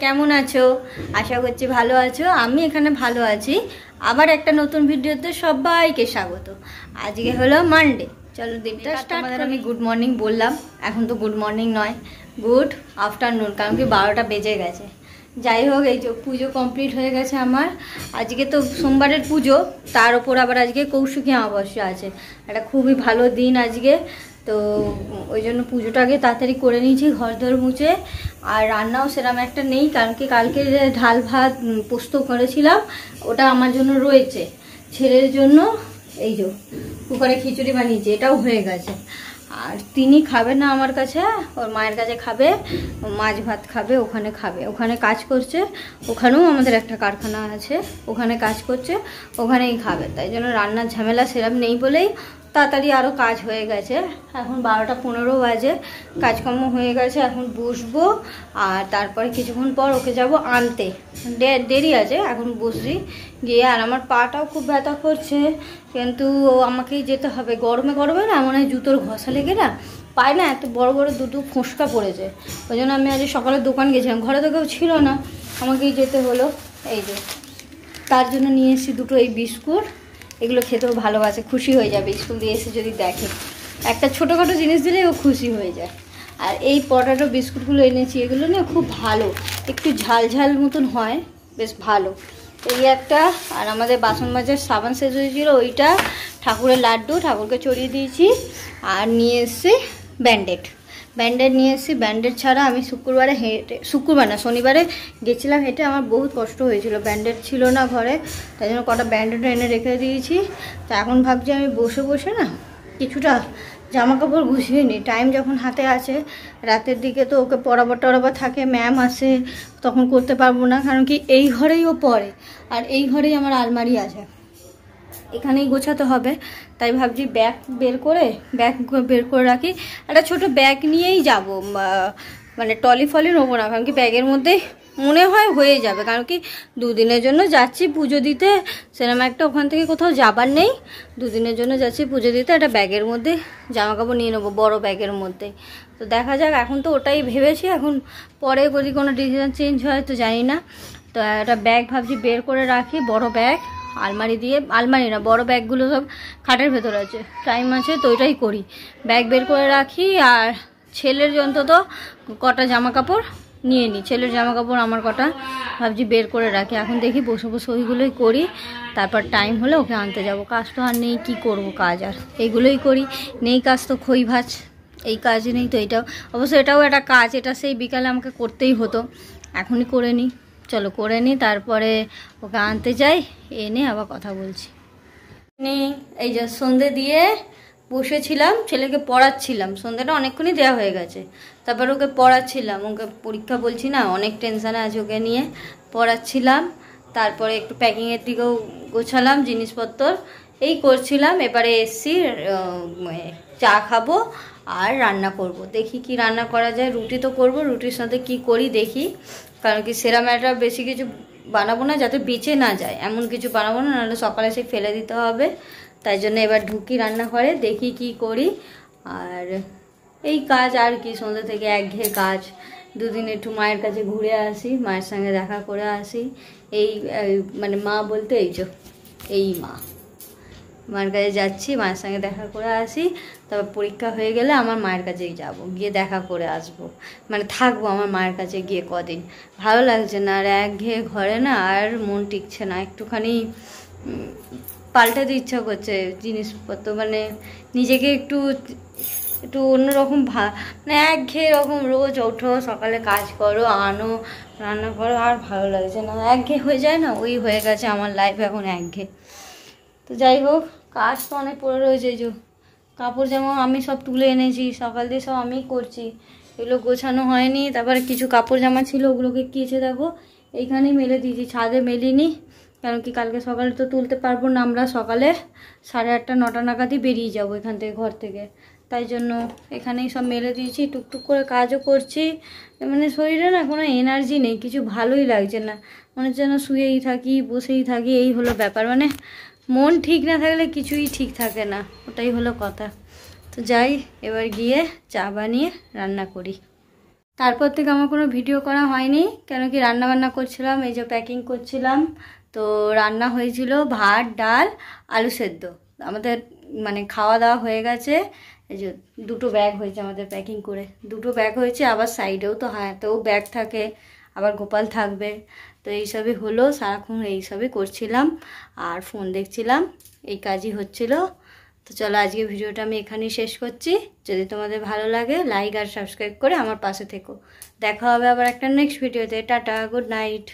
কেমন আছো? আশা করছি ভালো আছো। আমি এখানে ভালো আছি। আবার একটা নতুন ভিডিওতে সবাইকে স্বাগত। আজকে হলো মানডে। চলো দিনটা স্টার্ট করি। আমি গুড মর্নিং বললাম, এখন তো গুড মর্নিং নয়, গুড আফটারনুন, কারণ কি 12টা বেজে গেছে। যাই হোক, এই যে পুজো কমপ্লিট হয়ে গেছে আমার। আজকে তো সোমবারের পুজো, তার ওপর আবার আজকে কৌশিকী অমাবস্যা আছে। একটা খুবই ভালো দিন আজকে, তো ওই জন্য পুজোটা আগে তাড়াতাড়ি করে নিয়েছি, ঘর ধর মুছে। আর রান্নাও সেরকম একটা নেই, কারণ কি কালকে যে ঢাল ভাত পোস্ত করেছিলাম ওটা আমার জন্য রয়েছে। ছেলের জন্য এই যে কুকারে খিচুড়ি বানিয়েছি, এটাও হয়ে গেছে। আর তিনি খাবে না আমার কাছে, ওর মায়ের কাছে খাবে, মাছ ভাত খাবে, ওখানে খাবে। ওখানে কাজ করছে, ওখানেও আমাদের একটা কারখানা আছে, ওখানে কাজ করছে, ওখানেই খাবে। তাই জন্য রান্নার ঝামেলা সেরকম নেই বলেই তাড়াতাড়ি আরও কাজ হয়ে গেছে। এখন 12টা 15 বাজে, কাজকর্ম হয়ে গেছে। এখন বসবো, আর তারপরে কিছুক্ষণ পর ওকে যাব আনতে। দেরি আছে, এখন বসছি গিয়ে। আর আমার পাটাও খুব ব্যথা করছে, কিন্তু আমাকেই যেতে হবে। গরমে গরমে না মনে হয় জুতোর ঘষা লেগে না পায় না, এত বড় বড় দুটো ফোঁসকা পড়েছে। ওই জন্য আমি আজ সকালে দোকান গেছিলাম, ঘরে তো কেউ ছিল না, আমাকেই যেতে হলো। এই যে তার জন্য নিয়ে এসেছি দুটো এই বিস্কুট, এগুলো খেতেও ভালোবাসে, খুশি হয়ে যাবে স্কুল দিয়ে এসে যদি দেখে। একটা ছোটোখাটো জিনিস দিলেই ও খুশি হয়ে যায়। আর এই পটাটো বিস্কুটগুলো এনেছি, এগুলো না খুব ভালো, একটু ঝাল ঝাল মতন হয়, বেশ ভালো। এই একটা, আর আমাদের বাসন মাজার সাবান শেষ হয়েছিল, ওইটা, ঠাকুরের লাড্ডু, ঠাকুরকে চড়িয়ে দিয়েছি। আর নিয়ে এসেছি ব্যান্ডেড নিয়ে এসেছি। ব্যান্ডেড ছাড়া আমি শুক্রবার না শনিবারে গেছিলাম হেঁটে, আমার বহুত কষ্ট হয়েছিল, ব্যান্ডেড ছিল না ঘরে, তাই জন্য কটা ব্যান্ডেড এনে রেখে দিয়েছি। তো এখন ভাবছি আমি বসে বসে না কিছুটা জামা কাপড় গুছিয়ে নিই, টাইম যখন হাতে আছে। রাতের দিকে তো ওকে পড়াবার থাকে, ম্যাম আসে, তখন করতে পারবো না, কারণ কি এই ঘরেই ও পড়ে, আর এই ঘরেই আমার আলমারি আছে, এখানেই গোছাতে হবে। তাই ভাবছি ব্যাগ বের করে রাখি। একটা ছোট ব্যাগ নিয়েই যাব, মানে টলি ফলি নেবো না, কারণ কি ব্যাগের মধ্যে মনে হয় হয়ে যাবে। কারণ কি দুদিনের জন্য যাচ্ছি পুজো দিতে, সেরকম একটা ওখান থেকে কোথাও যাবার নেই, দুদিনের জন্য যাচ্ছি পুজো দিতে। একটা ব্যাগের মধ্যে জামা কাপড় নিয়ে নেবো, বড় ব্যাগের মধ্যে। তো দেখা যাক, এখন তো ওটাই ভেবেছি, এখন পরে যদি কোনো ডিসিশন চেঞ্জ হয় তো জানি না। তো একটা ব্যাগ ভাবছি বের করে রাখি, বড় ব্যাগ, আলমারি না, বড় ব্যাগগুলো সব খাটের ভেতর আছে, টাইম আছে তো ওইটাই করি, ব্যাগ বের করে রাখি। আর ছেলের অন্তত কটা জামা কাপড় নিয়ে নিই, ছেলের জামা কাপড় আমার কটা ভাবছি বের করে রাখি। এখন দেখি বসে বসে ওইগুলোই করি, তারপর টাইম হলে ওকে আনতে যাব। কাজ তো আর নেই, কি করব কাজ, আর এইগুলোই করি। নেই কাজ তো খই ভাজ, এই কাজ নেই তো এইটাও, অবশ্য এটাও একটা কাজ, এটা সেই বিকালে আমাকে করতেই হতো, এখনই করে নিই। চলো করে নিই, তারপরে ওকে আনতে যাই, এনে আবার কথা বলছি। এই যে সন্ধে দিয়ে বসেছিলাম, ছেলেকে পড়াচ্ছিলাম, সন্ধ্যাটা অনেকক্ষণই দেওয়া হয়ে গেছে। তারপর ওকে পড়াচ্ছিলাম, ওকে পরীক্ষা বলছি না, অনেক টেনশানে আছে ওকে নিয়ে, পড়াচ্ছিলাম। তারপরে একটু প্যাকিংয়ের দিকেও গোছালাম জিনিসপত্র, এই করছিলাম। এবারে এসছি, চা খাবো আর রান্না করব। দেখি কি রান্না করা যায়, রুটি তো করব, রুটির সাথে কি করি দেখি। কারণ কি সেরকম একটা বেশি কিছু বানাবো না, যাতে বেঁচে না যায়, এমন কিছু বানাবো না, নাহলে সকালে সে ফেলে দিতে হবে। তাই জন্য এবার ঢুকি রান্না করে, দেখি কি করি। আর এই কাজ আর কি, সন্ধ্যা থেকে একঘেয়ে কাজ। দুদিন একটু মায়ের কাছে ঘুরে আসি, মায়ের সঙ্গে দেখা করে আসি। এই মানে মা বলতে এই মায়ের কাছে যাচ্ছি, মায়ের সঙ্গে দেখা করে আসি। তারপর পরীক্ষা হয়ে গেলে আমার মায়ের কাছেই যাব, গিয়ে দেখা করে আসবো, মানে থাকবো আমার মায়ের কাছে গিয়ে কদিন। ভালো লাগছে না, আর একঘেয়ে ঘরে না আর মন টিকছে না, একটুখানি পাল্টাতে ইচ্ছা করছে জিনিসপত্র, মানে নিজেকে একটু অন্যরকম মানে একঘেয়ে রকম, রোজ ওঠো, সকালে কাজ করো, আনো, রান্না করো, আর ভালো লাগছে না, একঘেয়ে হয়ে যায় না, ওই হয়ে গেছে আমার লাইফ এখন একঘেয়ে। তো যাই হোক, কাজ তো অনেক পড়ে রয়েছে। যে কাপড় জামা আমি সব তুলে এনেছি, সকাল দিয়ে সব আমিই করছি, এগুলো গোছানো হয়নি। তারপরে কিছু কাপড় জামা ছিল, ওগুলোকে কেচে দেখো এইখানেই মেলে দিয়েছি, ছাদে মেলিনি, কারণ কি কালকে সকালে তো তুলতে পারবো না, আমরা সকালে 8:30 9টা নাগাদই বেরিয়ে যাবো এখান থেকে, ঘর থেকে। তাই জন্য এখানেই সব মেলে দিয়েছি, টুকটুক করে কাজও করছি। মানে শরীরে না কোনো এনার্জি নেই, কিছু ভালোই লাগছে না, মনে হচ্ছে যেন শুয়েই থাকি, বসেই থাকি, এই হলো ব্যাপার। মানে মন ঠিক না থাকলে কিছুই ঠিক থাকে না, ওটাই হলো কথা। তো যাই, এবার গিয়ে চা বানিয়ে রান্না করি। তারপর থেকে আমার কোনো ভিডিও করা হয়নি, কেন কি রান্নাবান্না করছিলাম, এই যে প্যাকিং করছিলাম। তো রান্না হয়েছিল ভাত, ডাল, আলু সেদ্ধ। আমাদের মানে খাওয়া দাওয়া হয়ে গেছে। এই যে 2টো ব্যাগ হয়েছে আমাদের প্যাকিং করে, 2টো ব্যাগ হয়েছে। আবার সাইডেও তো হাতেও ব্যাগ থাকে, আবার গোপাল থাকবে। তো এইসবই হলো, সারাক্ষণ এইসবই করছিলাম আর ফোন দেখছিলাম, এই কাজই হচ্ছিল। তো চলো আজকে ভিডিওটা আমি এখানেই শেষ করছি। যদি তোমাদের ভালো লাগে লাইক আর সাবস্ক্রাইব করে আমার পাশে থেকো। দেখা হবে আবার একটা নেক্সট ভিডিওতে। Tata, good night.